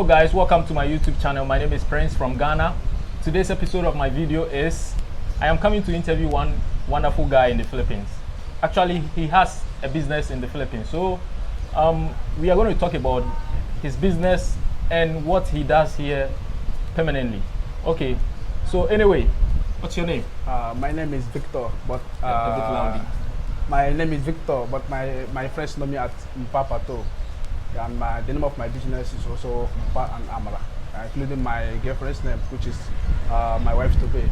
Hello guys, welcome to my YouTube channel. My name is Prince from Ghana. Today's episode of my video is I am coming to interview one wonderful guy in the Philippines. Actually, he has a business in the Philippines. So we are going to talk about his business and what he does here permanently. Okay, so anyway, what's your name? My name is Victor, but A bit loudy. my name is Victor, but my friends know me at Mpapa too. And the name of my business is also Mpa and Amara, including my girlfriend's name, which is my wife to be.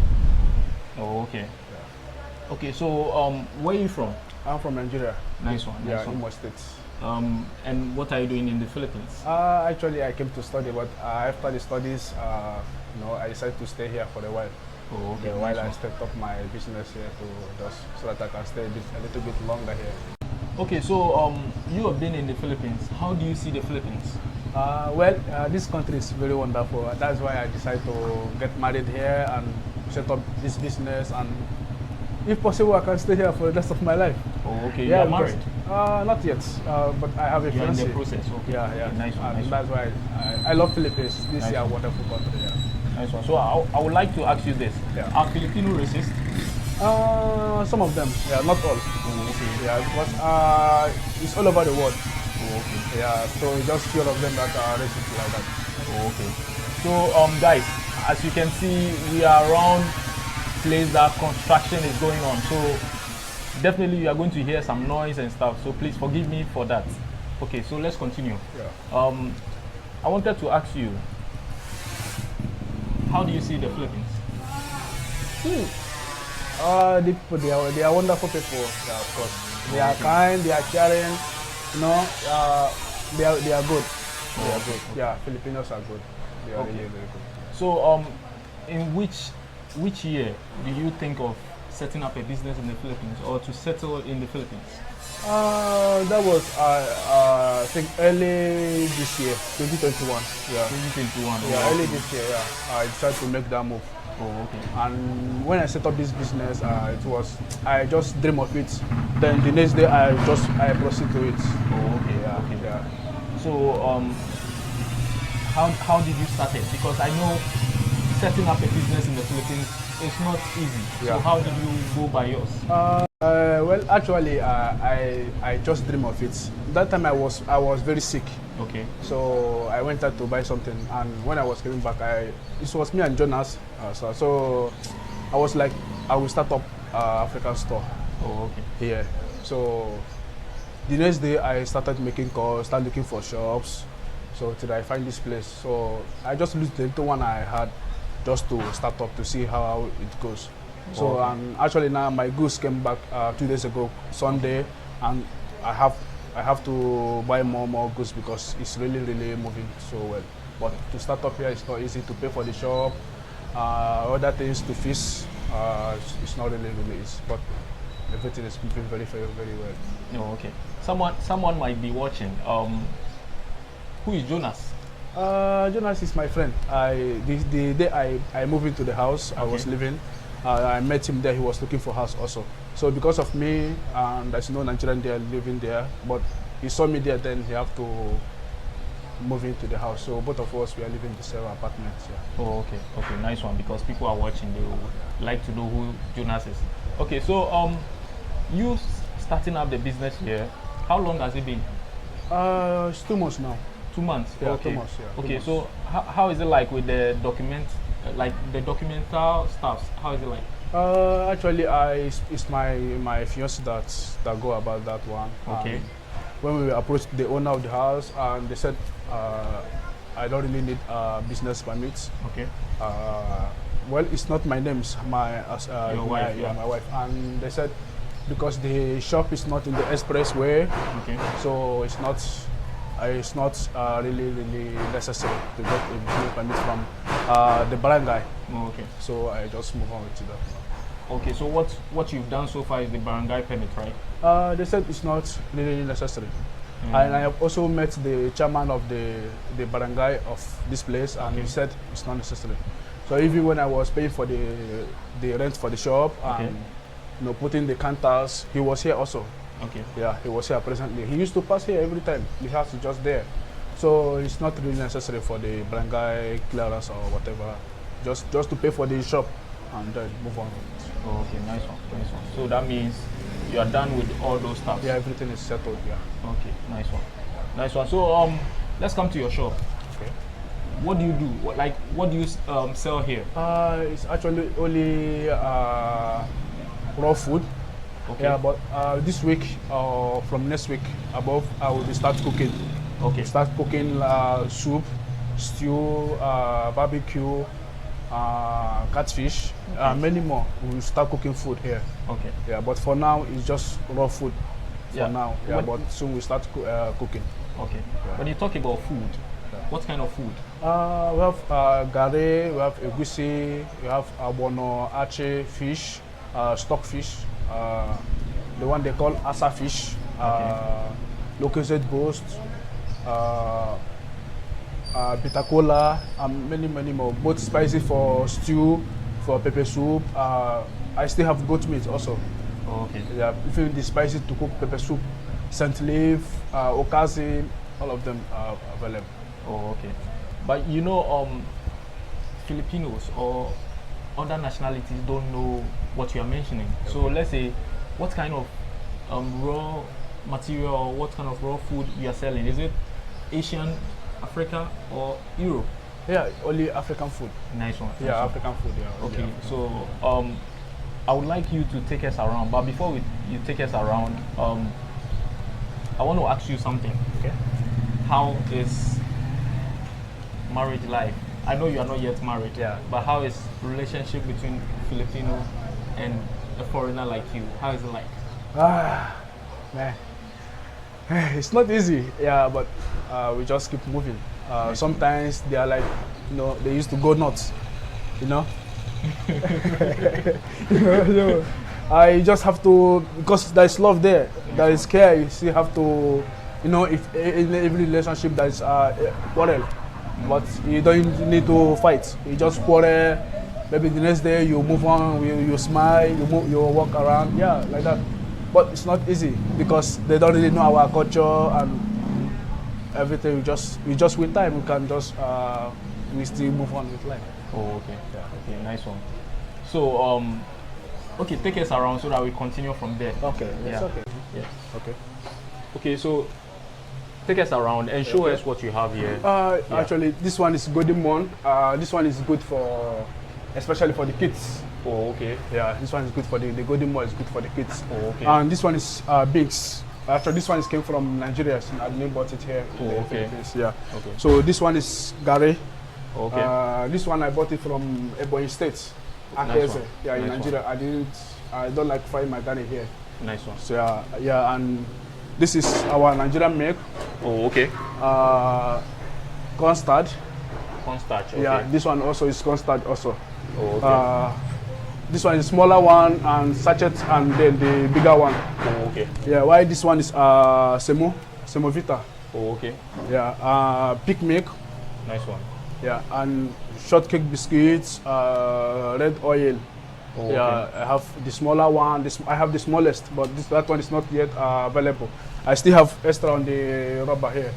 Oh, okay. Yeah. Okay, so where are you from? I'm from Nigeria. Nice one. Yeah, Nice one. Imo State. And what are you doing in the Philippines? Actually, I came to study, but after the studies, I decided to stay here for a while. Oh, okay. While nice I one. stepped up my business here so that I can stay a little bit longer here. Okay, so you have been in the Philippines. How do you see the Philippines? This country is very wonderful. That's why I decided to get married here and set up this business. And if possible, I can stay here for the rest of my life. Oh, okay. Yeah, you are married? Not yet, but I have a You are in fiancé. the process. Okay. Yeah, yeah. Okay, nice one. Nice one. That's why I love Philippines. This Nice is a one. wonderful country. Yeah. Nice one. So I would like to ask you this: Yeah. Are Filipino racist? Some of them, yeah, not all. Oh, okay. Yeah, because it's all over the world. Oh, okay. Yeah, so just few of them that are racist like that. Oh, okay. So guys, as you can see, we are around place that construction is going on. So definitely you are going to hear some noise and stuff. So please forgive me for that. Okay, so let's continue. Yeah. I wanted to ask you, how do you see the Philippines? The people, they are wonderful people, yeah, of course. They are kind, they are caring, they are good. They are good. Yeah, Filipinos are good. They are really, really good. So in which year do you think of setting up a business in the Philippines or to settle in the Philippines? That was, I think, early this year, 2021. Yeah, 2021. yeah, early this year, yeah. I decided to make that move. Oh, okay. And when I set up this business, I just dream of it. Then the next day, I proceed to it. Oh, okay. Yeah, Okay. yeah. So how did you start it? Because I know setting up a business in the Philippines is not easy. Yeah. So how did you go by yours? Actually, I just dream of it. That time I was very sick. Okay. So I went out to buy something, and when I was coming back, it was me and Jonas. So I was like, I will start up African store Oh, okay. here. So the next day, I started making calls, started looking for shops. So till I find this place. So I just used the little one I had just to start up to see how it goes. So Okay. and actually now my goods came back 2 days ago, Sunday, and I have to buy more goods because it's really moving so well. But to start up here, it's not easy to pay for the shop, other things to fix. It's not really easy, but everything is moving very well. Oh, okay. Someone might be watching. Who is Jonas? Jonas is my friend. The day I moved into the house I was Okay. living, I met him there. He was looking for house also. So because of me, and there's no Nigerian there living there, but he saw me there, then he have to move into the house. So both of us, we are living in the same apartment. Yeah. Oh, okay. Okay, nice one. Because people are watching, they would like to know who Jonas is. Okay, so you starting up the business here, how long has it been? It's 2 months now. 2 months. Yeah, Okay. 2 months. Yeah. 2 Okay, months. so how is it like with the documental stuff? How is it like? Actually, it's my fiance that go about that one. Okay. When we approached the owner of the house, and they said, I don't really need business permits. Okay. Well, it's not my name, it's Your wife, yeah. my wife. And they said because the shop is not in the expressway, Okay. so it's not really necessary to get a business permit from the barangay. Oh, okay. So I just move on to that. Okay. So what you've done so far is the barangay permit, right? They said it's not really necessary. And I have also met the chairman of the barangay of this place, and Okay. he said it's not necessary. So even when I was paying for the rent for the shop and putting the counters, he was here also. Okay. Yeah, he was here presently. He used to pass here every time. The house is just there. So it's not really necessary for the barangay clearance or whatever. Just to pay for the shop and then move on. Oh, okay, nice one, nice one. So that means you are done with all those stuff. Yeah, everything is settled. Yeah. Okay, nice one, nice one. So let's come to your shop. Okay. What do you do? What do you sell here? It's actually only raw food. Okay. Yeah, but this week from next week above, I will start cooking. Okay. Start cooking soup, stew, barbecue, catfish, many more. We will start cooking food here. Okay. Yeah, but for now it's just raw food. For now, yeah, but soon we start cooking. Okay. Yeah. When you talk about food, what kind of food? We have gare, we have egusi, we have abono, ache fish, stockfish, the one they call asa fish, local Z ghost, bitter cola, and many more. Both spicy for stew, for pepper soup. I still have goat meat also. Oh, okay. Yeah, if you need the spicy to cook pepper soup, scent leaf, okazi, all of them are available. Oh, okay. But you know, Filipinos or other nationalities don't know what you are mentioning. Okay. So let's say, what kind of raw material or what kind of raw food you are selling? Is it Asian, Africa, or Europe? Yeah, only African food. Nice one. Yeah, nice African food. Yeah. Okay. African. So I would like you to take us around. But before you take us around, I want to ask you something. Okay. How is marriage life? I know you are not yet married. Yeah. But how is relationship between Filipino and a foreigner like you? How is it like? Man, it's not easy. Yeah, but we just keep moving. Sometimes they are like, they used to go nuts, I just have to, because there is love there, there is care. You still have to, if in every relationship there is quarrel, but you don't need to fight. You just quarrel. Maybe the next day you move on, you smile, you walk around, yeah, like that. But it's not easy because they don't really know our culture and everything. We just with time we can just we still move on with life. Oh, okay. Yeah. Okay, nice one. So okay, take us around so that we continue from there. Okay. Yes. Yeah. Okay. Yes. Okay. Okay, so take us around and show us what you have here. Actually, this one is golden one. This one is good for, especially for the kids. Oh, okay. Yeah, this one is good for the golden one is good for the kids. Oh, okay. And this one is Binks. Actually, this one came from Nigeria. So I didn't bought it here. Oh, in the okay. Philippines. Yeah. Okay. So this one is Gare. Okay. This one I bought it from Ebonyi State. Nice one. Yeah, in Nice Nigeria. one. I don't like frying my garlic here. Nice one. So yeah, and this is our Nigerian milk. Oh, okay. Cornstarch. Cornstarch. Okay. Yeah, this one also is cornstarch also. Oh, okay. This one is smaller one and sachet, and then the bigger one. Oh, okay. Yeah, why this one is semovita. Oh, okay. Yeah, pig milk. Nice one. Yeah, and shortcake biscuits, red oil. Oh, yeah, okay. I have the smaller one. I have the smallest, but that one is not yet available. I still have extra on the rubber here.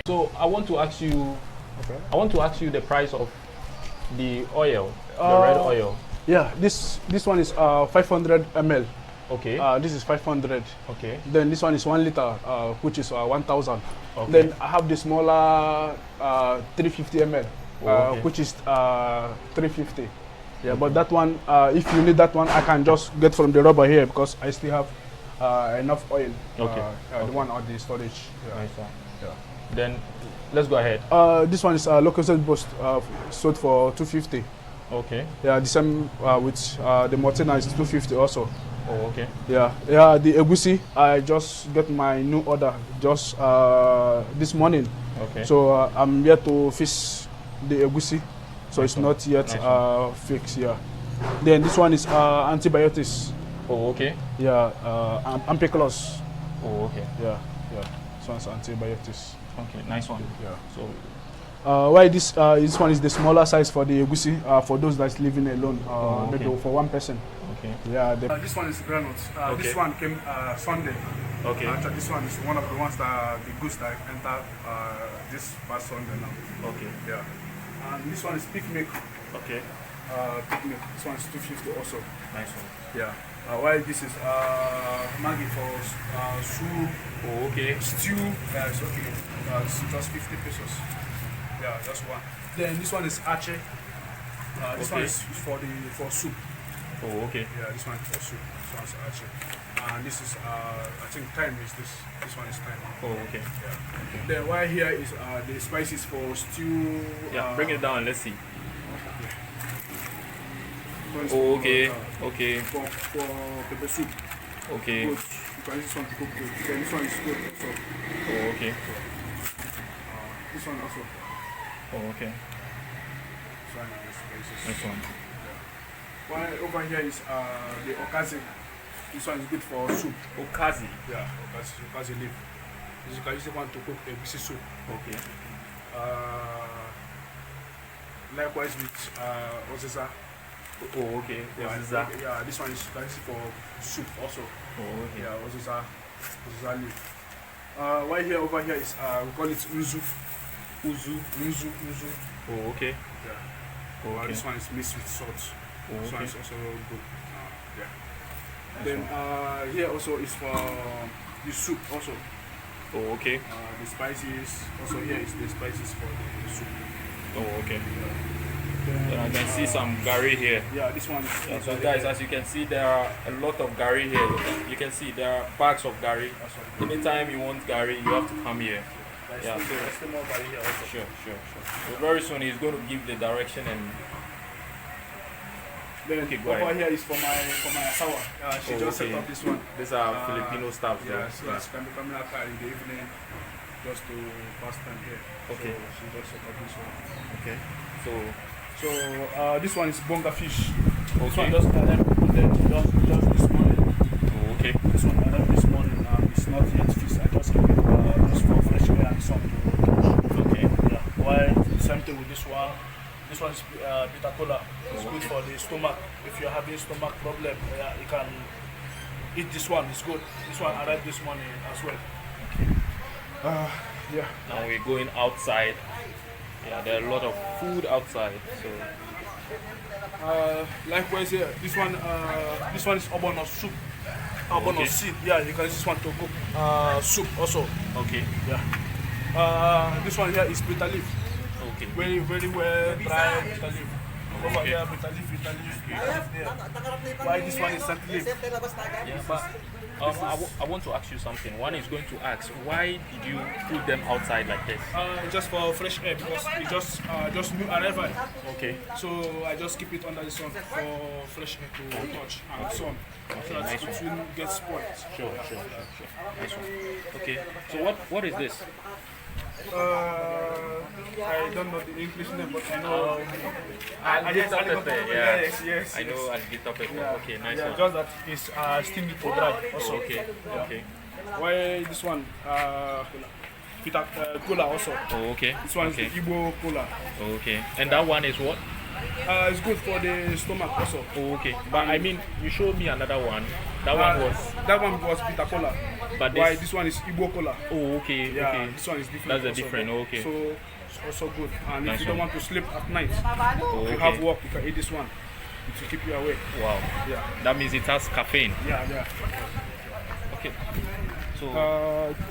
So I want to ask you. Okay. I want to ask you the price of the oil, the red oil. Yeah, this one is 500 ml. Okay. This is 500. Okay. Then this one is 1 liter, which is 1,000. Okay. Then I have the smaller 350 ml, okay. which is 350. Yeah, but that one, if you need that one, I can just get from the rubber here because I still have enough oil. Okay. The one on the storage. Yeah. Nice one. Yeah. Then let's go ahead. This one is local sales boost, sold for 250. Okay. Yeah, the same with the Mortina is 250 also. Oh, okay. Yeah, the egusi, I just got my new order just this morning. Okay. So I'm here to fish the egusi, so Nice it's one. not yet Nice fixed. Yeah. Then this one is antibiotics. Oh, okay. Yeah, ampiclos. Oh, okay. Yeah. This one's antibiotics. Okay, nice one. Yeah. So Why this one is the smaller size for the egusi for those that's living alone, okay. maybe for one person. Okay. Yeah. This one is granules. Okay. This one came Sunday. Okay. Actually, this one is one of the ones that the goose that entered this past Sunday now. Okay. Yeah. And this one is picnic. Okay. Picnic. This one is 250 also. Nice one. Yeah. While this is Maggie for soup. Oh, okay. Stew. Yeah, it's okay. It's just 50 pesos. Yeah, that's one. Then this one is ache. This one Okay. is for soup. Oh, okay. Yeah, this one is for soup. This one is ache. And this is I think thyme is this. This one is thyme. Oh, okay. Yeah. Then while here is the spices for stew. Yeah, bring it down. Let's see. First Oh, for, okay. Okay. For pepper soup. Okay. Good. You can use this one to cook good. Then this one is good also. Oh, okay. This one also. Oh, okay. This one is spices. Nice one. One over here is the okazi. This one is good for soup. Okazi. Yeah, okazi leaf. You can use this one to cook a egusi soup. Okay. Likewise with oziza. Oh, okay. Yeah, Oziza. yeah, this one is you can use it for soup also. Oh, okay. Yeah, oziza leaf. Right here over here is we call it uzu. Uzu. Oh, okay. Yeah. Oh, okay. This one is mixed with salt. Oh, This one okay. is also good. Yeah. Then here also is for the soup also. Oh, okay. The spices. Also here is the spices for the soup. Oh, okay. Then, Then I can see some gari here. Yeah, this one is. Yeah, so guys, as you can see, there are a lot of gari here. You can see there are bags of gari. Anytime you want gari, you have to come here. Yeah. There's still more gari here also. Sure. So very soon he's going to give the direction and Then Okay, go over ahead. here is for my asawa. She Oh, just set okay. up this one. these are Filipino stuff Yeah, there. so she can be coming out in the evening just to pass time here. Okay. So she just set up this one. Okay. So So this one is bonga fish. This Okay. one just just this morning. oh, okay. This one arrived this morning. It's not yet fish. I just keep it just for fresh air and sun to catch. Okay. Yeah. While same thing with this one. This one is bitter cola. It's good for the stomach. If you're having stomach problem, you can eat this one. It's good. This one arrived this morning as well. Yeah. Now we're going outside. Yeah, there are a lot of food outside. So Likewise here, this one is obono soup. Obono Okay. seed. Yeah, you can use this one to cook soup also. okay. Yeah. This one here is bitter leaf. Okay. Very well dry bitter leaf. Over Okay. here, bitter leaf there. Why this one is scent leaf? Yeah, but I want to ask you something. One is going to ask, why did you put them outside like this? Just for fresh air because it just new arrival. Okay. So I just keep it under the sun for fresh air to touch and sun. Okay, So that nice it one. will get spoiled. Sure. Nice one. Okay. So what is this? I don't know the English name, but I know. Alligator pepper. Yeah. Yes. I know alligator pepper. Yeah. Okay, nice Yeah, one. just that it's still need to dry. Also. Oh, okay. Okay. Why this one? Bitter cola also. Oh, okay. This one Okay. is the Igbo cola. Oh, okay. And that one is what? It's good for the stomach also. Oh, okay. But I mean, you showed me another one. That one was. That one was bitter cola. But Why this. this one is Igbo cola? Oh, okay. Yeah, Okay. this one is different. That's a also. different, okay. So it's also good. And Nice if you don't one. want to sleep at night, Oh, you okay. have work, you can eat this one. It will keep you awake. Wow. Yeah. That means it has caffeine. Yeah. Okay. So.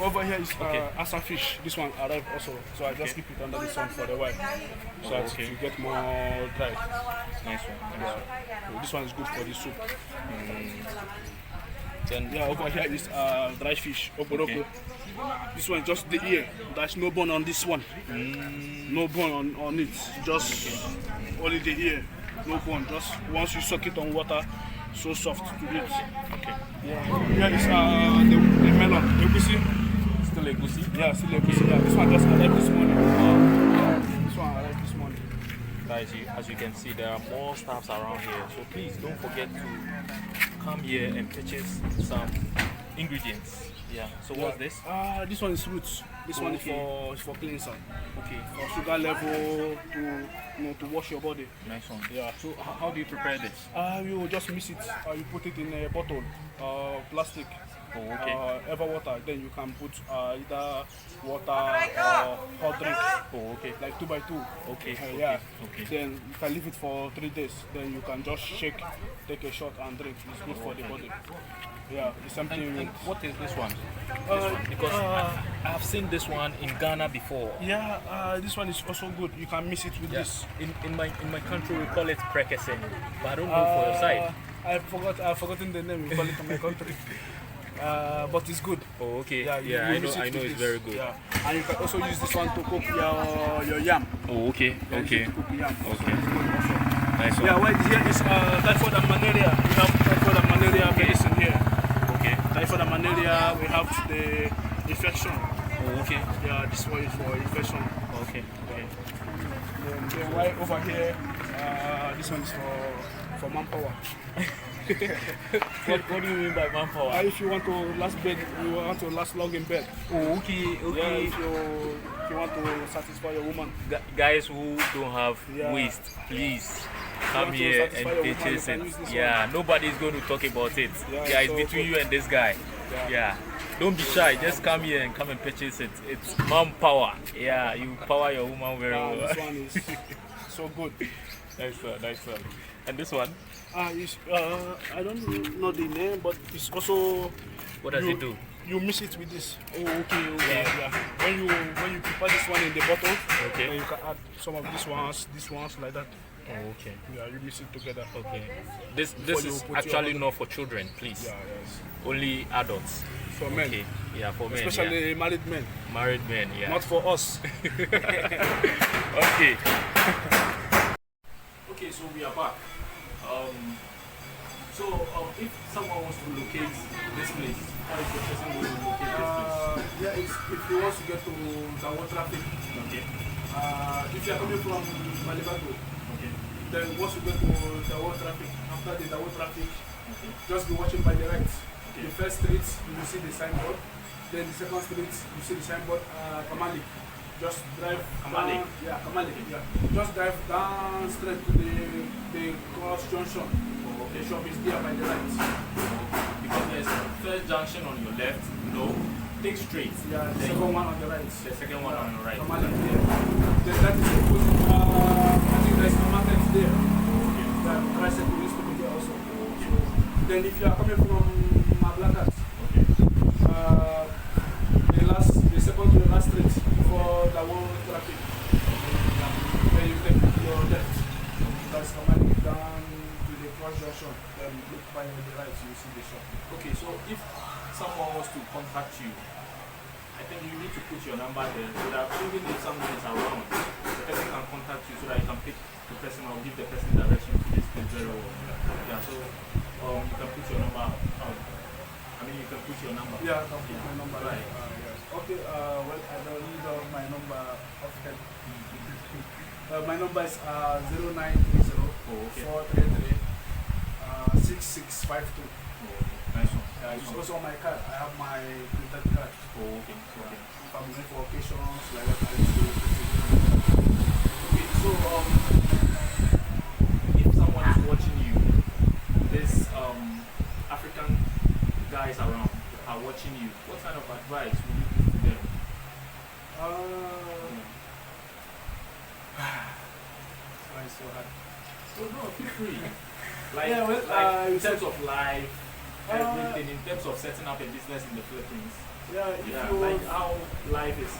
Over here is Okay. asa fish. This one arrived also. So I just Okay. keep it under the sun for a while. So that okay. it will get more dry. Nice one. So this one is good for the soup. Then Yeah, over here is dry fish, oporoko. Okay. This one just the ear. There's no bone on this one. No bone on it. Just only the ear. No bone. Just once you soak it on water, so soft to eat. Okay. Yeah. Here is the melon. Egusi. Still a goosey. Yeah, still egusi. Yeah, this one just arrived this morning. This one arrived this morning. Guys, as you can see, there are more staffs around here. So please don't forget to come here and purchase some ingredients. Yeah. So what's this? This one is roots. This one Okay. is for cleanser. Okay. For sugar level to wash your body. Nice one. Yeah. So how do you prepare this? You just mix it. You put it in a bottle, plastic. Oh, okay. Ever water. Then you can put either water or hot drink. Oh, okay. Like 2 by 2. Okay. Yeah. Okay. Then you can leave it for 3 days. Then you can just shake, take a shot and drink. It's good for the body. Yeah, it's something. And what is this one? Because I have seen this one in Ghana before. Yeah, this one is also good. You can mix it with this. In my country we call it prekese, but I don't know for your side. I've forgotten the name. We call it in my country. But it's good. Oh, okay. Yeah, Yeah, I know. mix it I know with it's this. very good. Yeah, and you can also use this one to cook your yam. Oh, okay. Yeah, Okay. to cook yam. So Okay. it's good also. Nice one. Yeah, well, here is typhoid and malaria. We have typhoid and malaria medicine here. Okay. Typhoid and malaria, we have the infection. Oh, okay. Yeah, this one is for infection. Okay. Okay. Then right over here, this one is for manpower. What do you mean by manpower? If you want to last last long in bed. Oh, okay. Yeah, Okay. if you want to satisfy your woman. Guys who don't have Yeah. waist, please want come to here satisfy and your woman, purchase you can it. use this Yeah, nobody's going to talk about it. Yeah, Yeah, it's so between good. you and this guy. Yeah. Don't be shy. Just come here and come and purchase it. It's manpower. Yeah, you power your woman very well. This one is so good. Nice one. Nice one. And this one, I don't know the name, but it's also. what does it do? You mix it with this. Oh, okay. Okay. Yeah. When you prepare this one in the bottle, Okay. then you can add some of these ones like that. Oh, okay. Yeah, you mix it together. Okay. This Before you is put your actually bottle. not for children, please. Yeah, yes. Only adults. For men, Okay. Yeah, for men. especially married men, yeah. Married men. Yeah. not for us. Okay. Okay, so we are back. If someone wants to locate this place, how is the person going to locate this place? Yeah, if you want to get to the water traffic, Okay. if you are coming from Malibago, Okay. then once you get to the water traffic, after the water traffic, Okay. just be watching by the right. Okay. The first street, you will see the signboard. Then the second street, you see the signboard, Kamali. Just drive Kamali? down. Yeah, Kamali. Yeah. Just drive down straight to the cross junction. The shop is there by the right. Because there's first junction on your left, no. Take straight. Yeah, the Then second one on the right. the second one on your right. Kamali. Yeah. Then that is I think there's no market there. Okay. The tricycle used to be there also. So, then if you are coming from Mablakat, Okay. the second to the last street before the one traffic, then you take your left. That's coming down to the cross junction. Then look by the right, you see the shop. Okay, so if someone wants to contact you, I think you need to put your number there so that even if someone is around, the person can contact you so that you can pick the person or give the person direction to this place very well. Yeah, so you can put your number out. I mean, you can put your number. Yeah, I can put my number. Right. Yes. Okay, well, I don't need my number often. My number is 0930 Oh, okay. 433 6652. Oh, okay. Nice one. Nice It's one. also on my card. I have my printed card. Oh, okay. Okay. If I'm going for occasions like that, I used to Okay, so if someone is watching you, this African guys around are watching you, what kind of advice would you give to them? Why is so hard? So no, feel free. Like, Yeah, well, like in you terms said- of life, everything, in terms of setting up a business in the Philippines. Yeah, if Yeah, you like how life is.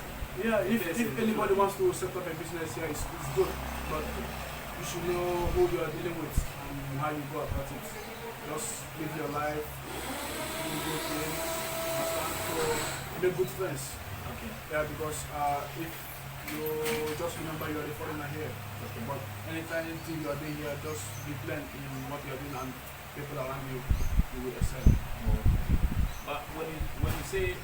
yeah, if Yes, in the anybody Philippines. wants to set up a business here, it's good, but you should know who you are dealing with and how you go about it. Just live your life, do good things, understand? So make good friends. Okay. Yeah, because if you just remember you are a foreigner here, Okay. but anytime you are doing here, just be plain in what you are doing and people around you, you will excel. Oh. But when you say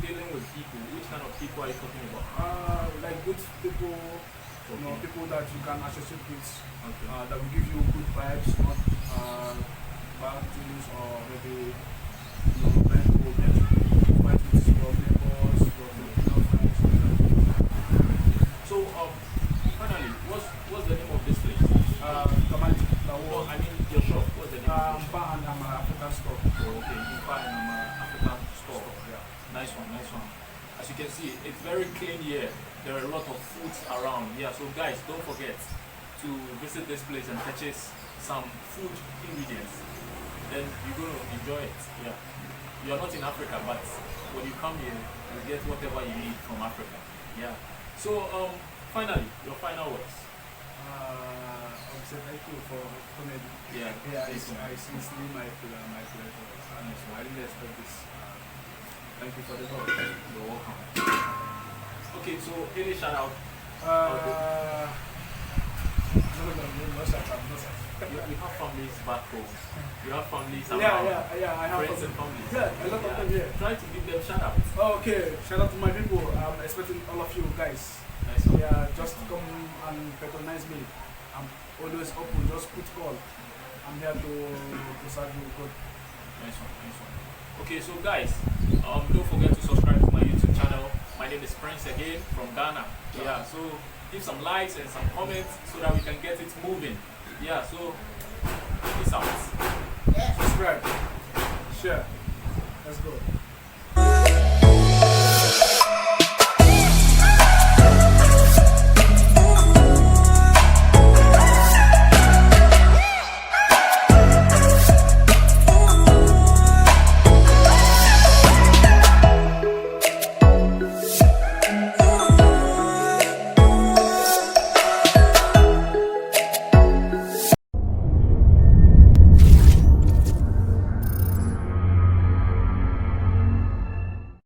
dealing with people, which kind of people are you talking about? Like good people, you know, Okay. people that you can associate with, Okay. that will give you good vibes, not bad things or maybe you know, trying to make your neighbors, your Filipino friends. So, finally, what's the name of this place? Kamali, Oh, I mean your shop. What's the name? Of the shop? Mpa and African store. Oh, okay, Mpa and African store. Yeah. Nice one, nice one. As you can see, it's very clean here. There are a lot of foods around. Yeah, so guys, don't forget to visit this place and purchase some food ingredients. Then you're going to enjoy it. Yeah. You're not in Africa, but when you come here, you get whatever you need from Africa. Yeah. So, finally, your final words. I would say thank you for coming. Yeah, Yeah, thank you. it's really my pleasure. And I really expect this. Thank you for the talk. You're welcome. Okay, so any shout out? No, sir. You have families back home. You have families around. Yeah, I have friends and families. Yeah, a lot of them here. Try to give them shout outs. Okay, shout out to my people. I'm expecting all of you guys. Nice one. Yeah, just come and patronize me. I'm always open, just put call. I'm here to serve you good. Nice one, nice one. Okay, so guys, don't forget to subscribe to my YouTube channel. My name is Prince again from Ghana. Yeah, so give some likes and some comments so that we can get it moving. Yeah, so peace out. Subscribe, share. Let's go.